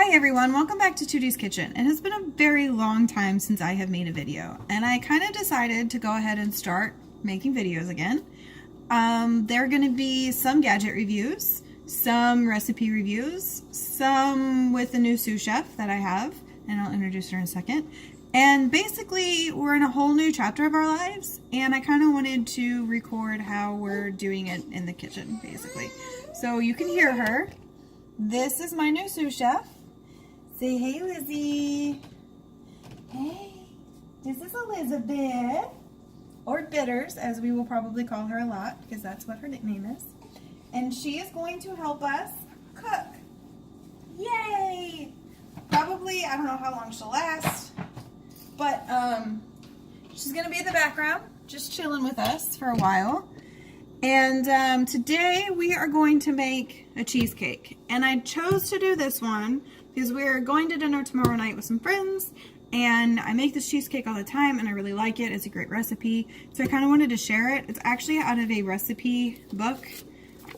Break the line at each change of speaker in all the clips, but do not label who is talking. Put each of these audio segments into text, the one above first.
Hi everyone, welcome back to Tootie's Kitchen. It has been a very long time since I have made a video, and I kind of decided to go ahead and start making videos again. There are going to be some gadget reviews, some recipe reviews, some with the new sous chef that I have, and I'll introduce her in a second. And basically, we're in a whole new chapter of our lives, and I kind of wanted to record how we're doing it in the kitchen, basically. So you can hear her. This is my new sous chef. Say hey, Lizzie. Hey, this is Elizabeth, or Bitters, as we will probably call her a lot, because that's what her nickname is. And she is going to help us cook. Yay! Probably, I don't know how long she'll last, but she's going to be in the background, just chilling with us for a while. And today we are going to make a cheesecake. And I chose to do this one because we're going to dinner tomorrow night with some friends. And I make this cheesecake all the time and I really like it. It's a great recipe. So I kind of wanted to share it. It's actually out of a recipe book.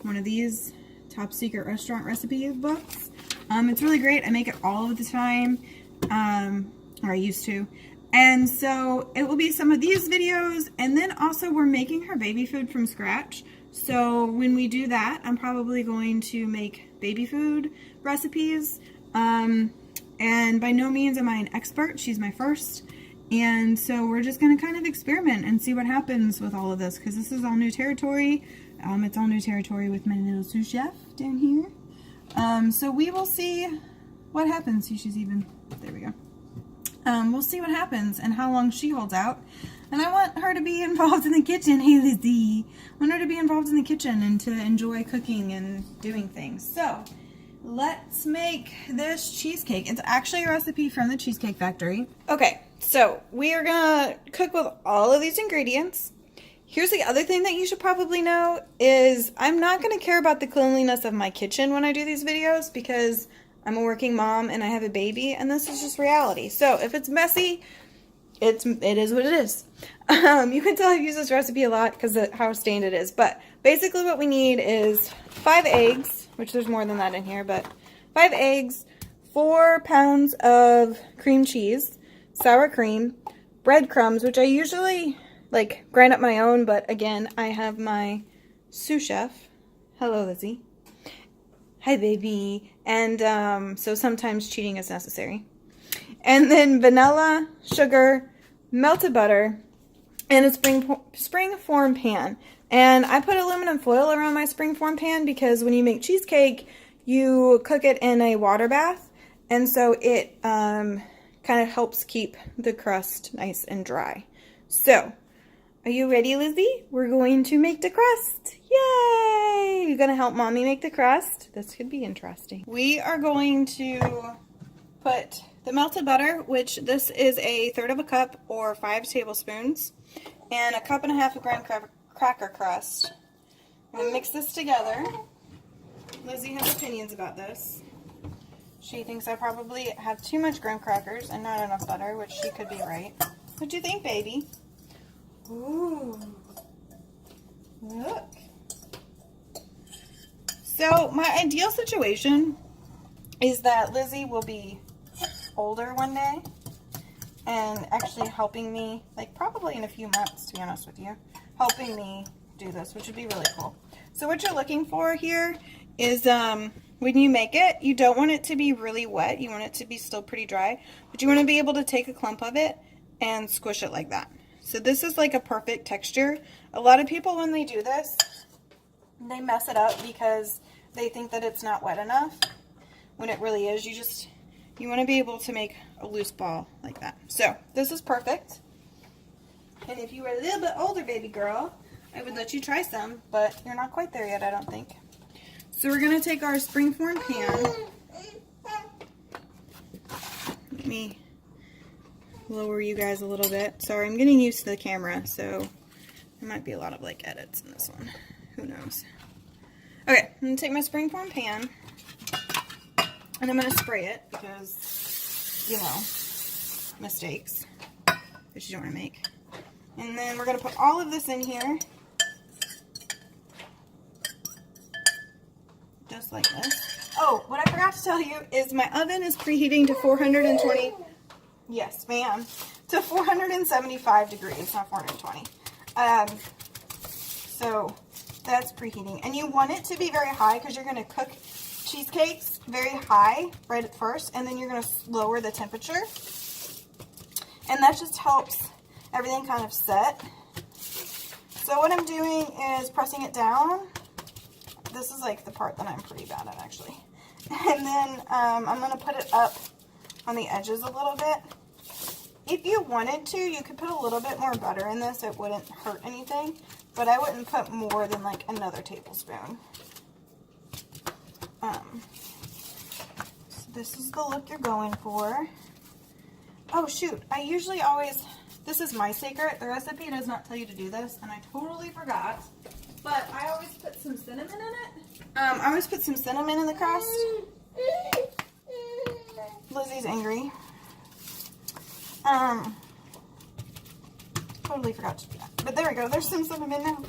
One of these top secret restaurant recipe books. It's really great. I make it all of the time. Or I used to. And so it will be some of these videos, and then also we're making her baby food from scratch. So when we do that, I'm probably going to make baby food recipes. And by no means am I an expert. She's my first. And so we're just going to kind of experiment and see what happens with all of this, because this is all new territory. It's all new territory with my little sous chef down here. So we will see what happens. See, she's even, there we go. We'll see what happens and how long she holds out. And I want her to be involved in the kitchen. Hey, Lizzie. I want her to be involved in the kitchen and to enjoy cooking and doing things. So, let's make this cheesecake. It's actually a recipe from the Cheesecake Factory. Okay, so we are going to cook with all of these ingredients. Here's the other thing that you should probably know is I'm not going to care about the cleanliness of my kitchen when I do these videos because I'm a working mom and I have a baby, and this is just reality. So if it's messy, it is what it is. You can tell I've used this recipe a lot because of how stained it is. But basically what we need is 5 eggs, which there's more than that in here, but 5 eggs, 4 pounds of cream cheese, sour cream, breadcrumbs, which I usually like grind up my own, but again, I have my sous chef. Hello, Lizzie. Hi, baby. And so sometimes cheating is necessary. And then vanilla, sugar, melted butter, and a springform pan. And I put aluminum foil around my springform pan because when you make cheesecake, you cook it in a water bath. And so it kind of helps keep the crust nice and dry. So, are you ready, Lizzie? We're going to make the crust. Yay! You're going to help Mommy make the crust? This could be interesting. We are going to put the melted butter, which this is a 1/3 cup or 5 tablespoons, and 1.5 cups of graham cracker crust. I'm going to mix this together. Lizzie has opinions about this. She thinks I probably have too much graham crackers and not enough butter, which she could be right. What do you think, baby? Ooh, look. So my ideal situation is that Lizzie will be older one day and actually helping me, like probably in a few months, to be honest with you, helping me do this, which would be really cool. So what you're looking for here is when you make it, you don't want it to be really wet. You want it to be still pretty dry, but you want to be able to take a clump of it and squish it like that. So this is like a perfect texture. A lot of people, when they do this, they mess it up because they think that it's not wet enough when it really is. You want to be able to make a loose ball like that. So this is perfect. And if you were a little bit older, baby girl, I would let you try some, but you're not quite there yet, I don't think. So we're going to take our springform pan. Let me lower you guys a little bit. Sorry, I'm getting used to the camera, so there might be a lot of like edits in this one. Who knows? Okay, I'm going to take my springform pan and I'm going to spray it because, you know, mistakes that you don't want to make. And then we're going to put all of this in here. Just like this. Oh, what I forgot to tell you is my oven is preheating to 420. Yes, ma'am. To 475 degrees, not 420. So that's preheating. And you want it to be very high because you're going to cook cheesecakes very high right at first, and then you're going to lower the temperature. And that just helps everything kind of set. So what I'm doing is pressing it down. This is like the part that I'm pretty bad at, actually. And then I'm going to put it up on the edges a little bit. If you wanted to, you could put a little bit more butter in this. It wouldn't hurt anything. But I wouldn't put more than like another tablespoon. So this is the look you're going for. Oh shoot, I usually always, this is my secret. The recipe does not tell you to do this, and I totally forgot. But I always put some cinnamon in it. I always put some cinnamon in the crust. Lizzie's angry. Totally forgot to do that. But there we go, there's some cinnamon now.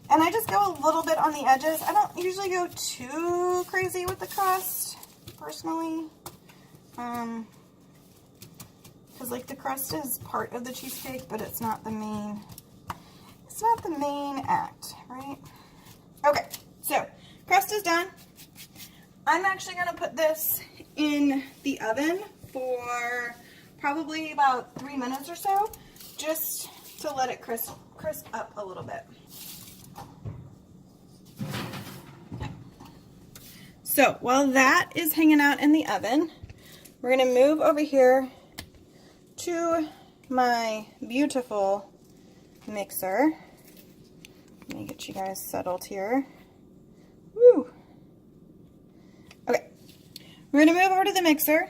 And I just go a little bit on the edges. I don't usually go too crazy with the crust, personally. Because like the crust is part of the cheesecake, but it's not the main act, right? Okay, so crust is done. I'm actually gonna put this in the oven for probably about 3 minutes or so, just to let it crisp up a little bit. So while that is hanging out in the oven, we're gonna move over here to my beautiful mixer. Let me get you guys settled here. Woo! Okay, we're gonna move over to the mixer,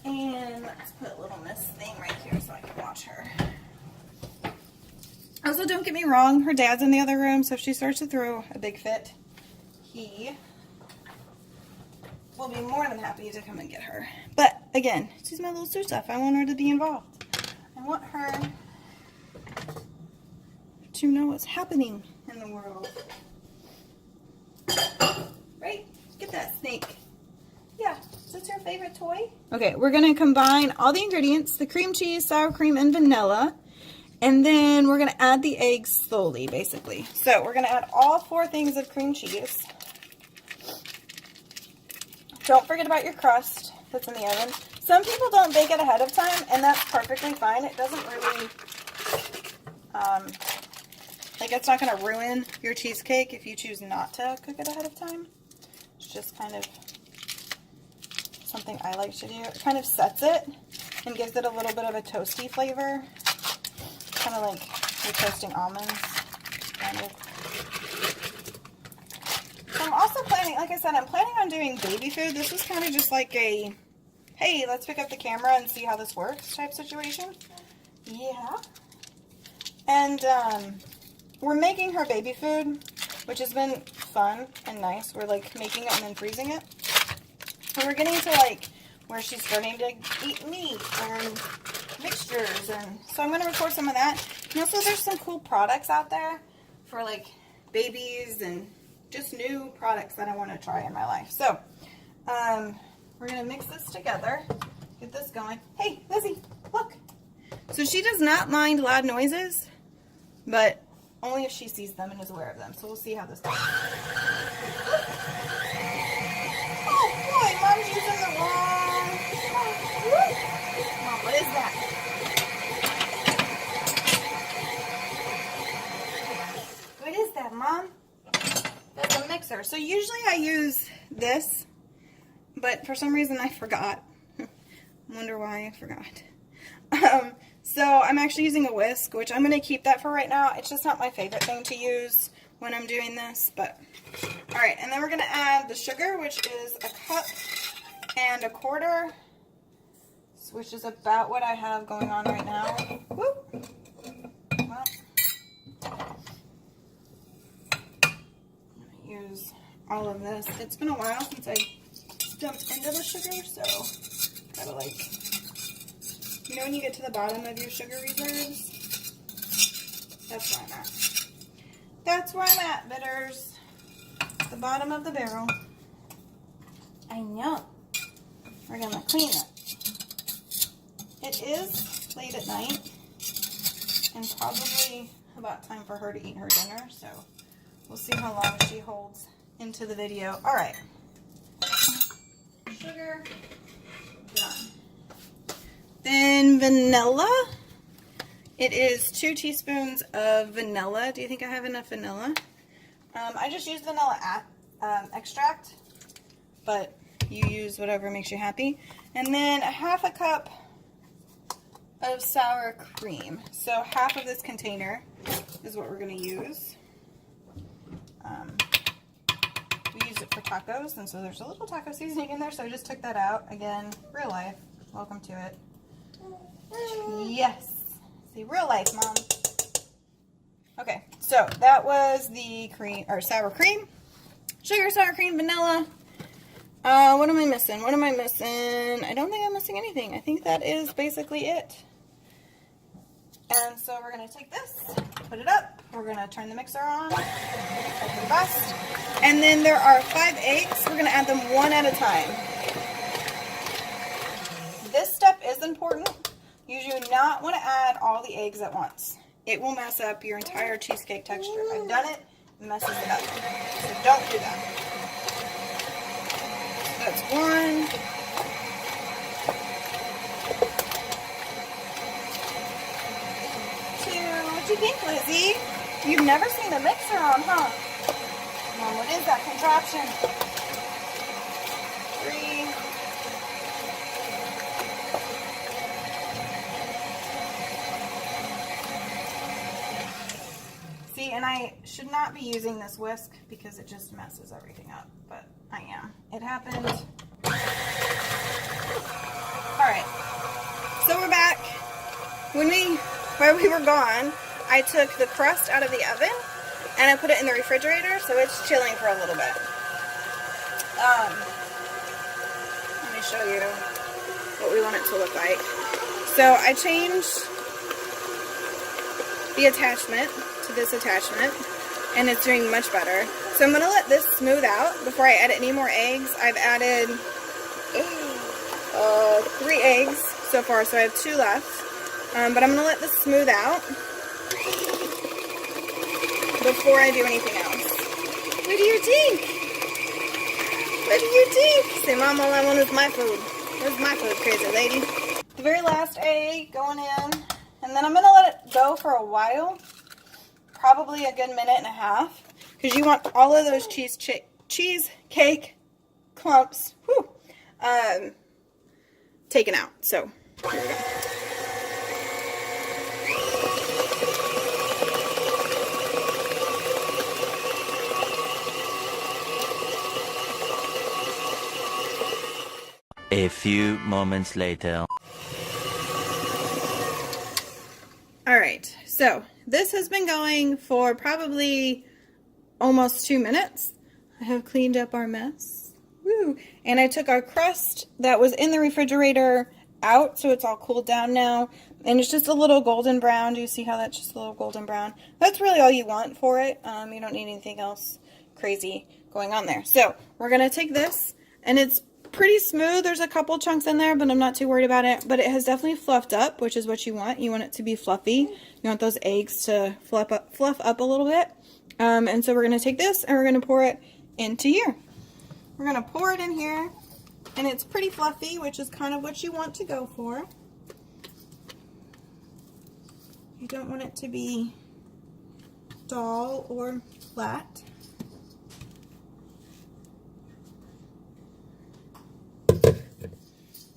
and let's put little Miss Thing right here so I can watch her. Also, don't get me wrong, her dad's in the other room, so if she starts to throw a big fit, he will be more than happy to come and get her. But again, she's my little Sue stuff. I want her to be involved. I want her to know what's happening in the world. Right? Get that snake. Yeah, is this your favorite toy? Okay, we're going to combine all the ingredients, the cream cheese, sour cream, and vanilla. And then we're going to add the eggs slowly, basically. So we're going to add all 4 things of cream cheese. Don't forget about your crust that's in the oven. Some people don't bake it ahead of time, and that's perfectly fine. It doesn't really, like, it's not going to ruin your cheesecake if you choose not to cook it ahead of time. It's just kind of something I like to do. It kind of sets it and gives it a little bit of a toasty flavor. Kind of like you're toasting almonds, kind of. So I'm also planning, like I said, I'm planning on doing baby food. This was kind of just like a, hey, let's pick up the camera and see how this works type situation. Yeah. And we're making her baby food, which has been fun and nice. We're like making it and then freezing it. And we're getting to like where she's starting to eat meat and mixtures, and so I'm going to record some of that. And also there's some cool products out there for like babies and just new products that I want to try in my life. So we're going to mix this together, get this going. Hey Lizzie, look. So she does not mind loud noises, but only if she sees them and is aware of them. So we'll see how this goes. Oh boy, Mom's using the wrong. Mom, what is that? What is that, Mom? That's a mixer. So usually I use this, but for some reason I forgot. Wonder why I forgot. So I'm actually using a whisk, which I'm going to keep that for right now. It's just not my favorite thing to use when I'm doing this, but alright. And then we're going to add the sugar, which is 1.25 cups, which is about what I have going on right now. Whoop. Well, I'm going to use all of this. It's been a while since I dumped into the sugar, so gotta like, you know when you get to the bottom of your sugar reserves? That's where I'm at. That's where I'm at, bitters. The bottom of the barrel. I know. We're gonna clean it. It is late at night and probably about time for her to eat her dinner, so we'll see how long she holds into the video. All right. Sugar, done. Then vanilla. It is 2 teaspoons of vanilla. Do you think I have enough vanilla? I just use vanilla extract, but you use whatever makes you happy. And then 1/2 cup of sour cream. So half of this container is what we're going to use. We use it for tacos, and so there's a little taco seasoning in there, so I just took that out. Again, real life. Welcome to it. Yes. See, real life, Mom. Okay, so that was the cream, or sour cream. Sugar, sour cream, vanilla. What am I missing? What am I missing? I don't think I'm missing anything. I think that is basically it. And so we're going to take this, put it up. We're going to turn the mixer on, open the bust. And then there are 5 eggs. We're going to add them one at a time. This step is important. You do not want to add all the eggs at once. It will mess up your entire cheesecake texture. I've done it, it messes it up. So don't do that. So that's 1. What do you think, Lizzie? You've never seen the mixer on, huh? Mom, what is that contraption? 3. See, and I should not be using this whisk because it just messes everything up, but I am. It happened. Alright, so we're back. While we were gone, I took the crust out of the oven and I put it in the refrigerator, so it's chilling for a little bit. Let me show you what we want it to look like. So I changed the attachment to this attachment, and it's doing much better. So I'm going to let this smooth out before I add any more eggs. I've added 3 eggs so far, so I have 2 left. But I'm going to let this smooth out before I do anything else. What do you think? What do you think? Say, Mom, all I want is my food. Where's my food, crazy lady? The very last egg going in, and then I'm going to let it go for a while, probably a good minute and a half, because you want all of those cheesecake clumps taken out. So, here we go.
A few moments later.
Alright, so this has been going for probably almost 2 minutes. I have cleaned up our mess. Woo! And I took our crust that was in the refrigerator out, so it's all cooled down now. And it's just a little golden brown. Do you see how that's just a little golden brown? That's really all you want for it. You don't need anything else crazy going on there. So we're going to take this, and it's pretty smooth. There's a couple chunks in there, but I'm not too worried about it. But it has definitely fluffed up, which is what you want. You want it to be fluffy. You want those eggs to fluff up a little bit. And so we're going to take this and we're going to pour it into here. We're going to pour it in here, and it's pretty fluffy, which is kind of what you want to go for. You don't want it to be dull or flat.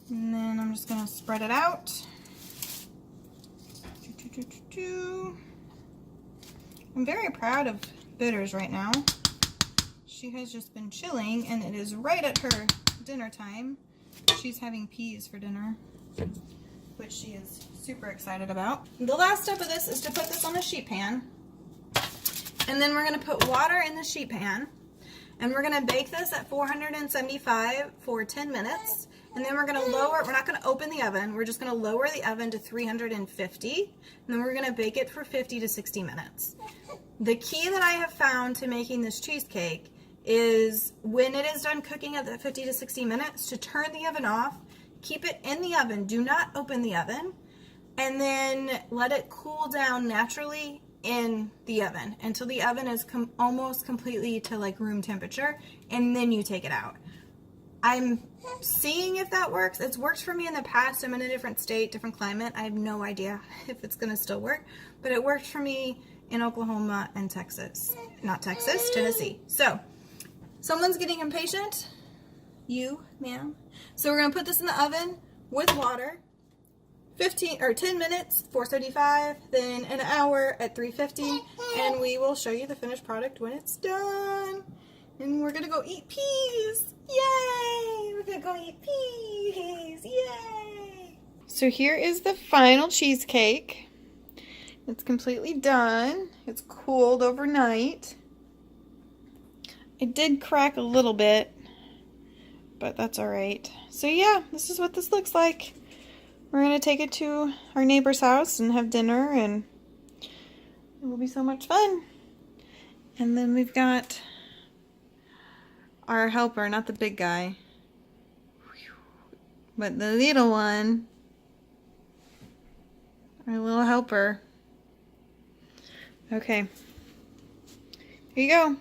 And then I'm just going to spread it out. I'm very proud of Bitters right now. She has just been chilling, and it is right at her dinner time. She's having peas for dinner, which she is super excited about. The last step of this is to put this on a sheet pan. And then we're going to put water in the sheet pan. And we're going to bake this at 475 for 10 minutes. And then we're going to lower, we're not going to open the oven, we're just going to lower the oven to 350. And then we're going to bake it for 50 to 60 minutes. The key that I have found to making this cheesecake is when it is done cooking at the 50 to 60 minutes to turn the oven off, keep it in the oven, do not open the oven, and then let it cool down naturally in the oven until the oven is almost completely to like room temperature, and then you take it out. I'm seeing if that works. It's worked for me in the past. I'm in a different state, different climate. I have no idea if it's gonna still work, but it worked for me in Oklahoma and Texas. Not Texas, Tennessee. So, someone's getting impatient. You, ma'am. So we're gonna put this in the oven with water. 10 minutes, 475, then an hour at 350, and we will show you the finished product when it's done. And we're gonna go eat peas. Yay! We're gonna go eat peas. Yay! So here is the final cheesecake. It's completely done. It's cooled overnight. It did crack a little bit, but that's all right. So yeah, this is what this looks like. We're gonna take it to our neighbor's house and have dinner, and it will be so much fun. And then we've got our helper, not the big guy, but the little one, our little helper. Okay, here you go.